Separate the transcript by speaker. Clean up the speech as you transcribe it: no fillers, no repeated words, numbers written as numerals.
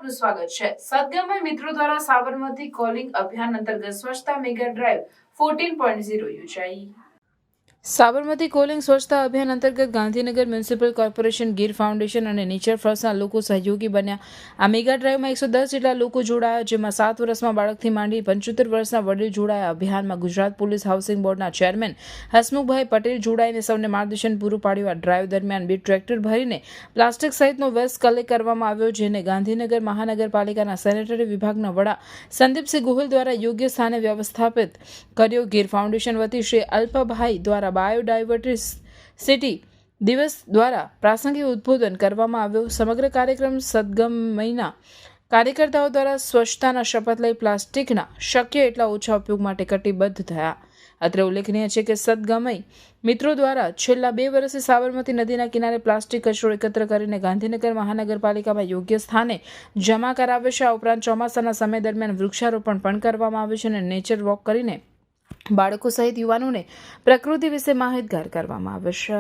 Speaker 1: આપનું સ્વાગત છે। સદગમય મિત્રો દ્વારા સાબરમતી કોલિંગ અભિયાન અંતર્ગત સ્વચ્છતા મેગા ડ્રાઈવ 14.0 યોજાઈ। સાબરમતી કોલિંગ સ્વચ્છતા અભિયાન અંતર્ગત Gandhinagar municipal corporation, Gir foundation અને નેચર ફર્સ્ટના લોકો સહયોગી બન્યા। આ મેગા ડ્રાઈવમાં 110 જેટલા લોકો જોડાયા, જેમાં 7 વર્ષમાં બાળકથી માંડી 75 વર્ષના વડીલ જોડાયા। અભિયાનમાં ગુજરાત પોલીસ હાઉસિંગ બોર્ડના ચેરમેન હસમુખભાઈ પટેલ જોડાઈને સૌને માર્ગદર્શન પૂરું પાડ્યું। આ ડ્રાઈવ દરમિયાન 2 ટ્રેક્ટર ભરીને પ્લાસ્ટિક સહિતનો વેસ્ટ કલેક્ટ કરવામાં આવ્યો, જેને ગાંધીનગર મહાનગરપાલિકાના સેનેટરી વિભાગના વડા સંદીપસિંહ ગોહિલ દ્વારા યોગ્ય સ્થાને વ્યવસ્થાપિત કર્યો। ગીર ફાઉન્ડેશન વતી શ્રી અલ્પભાઈ દ્વારા બાયોડાયવર્સિટી દિવસ દ્વારા પ્રાસંગિક ઉદ્બોધન કરવામાં આવ્યો। સમગ્ર કાર્યક્રમ સદગમયના કાર્યકર્તાઓ દ્વારા સ્વચ્છતાના શપથ લઈ પ્લાસ્ટિકના શક્ય એટલા ઓછા ઉપયોગ માટે કટિબદ્ધ થયા। અત્રે ઉલ્લેખનીય છે કે સદગમય મિત્રો દ્વારા છેલ્લા 2 વર્ષથી સાબરમતી નદીના કિનારે પ્લાસ્ટિક કચરો એકત્ર કરીને ગાંધીનગર મહાનગરપાલિકામાં યોગ્ય સ્થાને જમા કરાવે છે। આ ઉપરાંત ચોમાસાના સમય દરમિયાન વૃક્ષારોપણ પણ કરવામાં આવે છે અને નેચર વોક કરીને બાળકો સહિત યુવાનોને પ્રકૃતિ વિશે માહિતગાર કરવામાં આવે છે।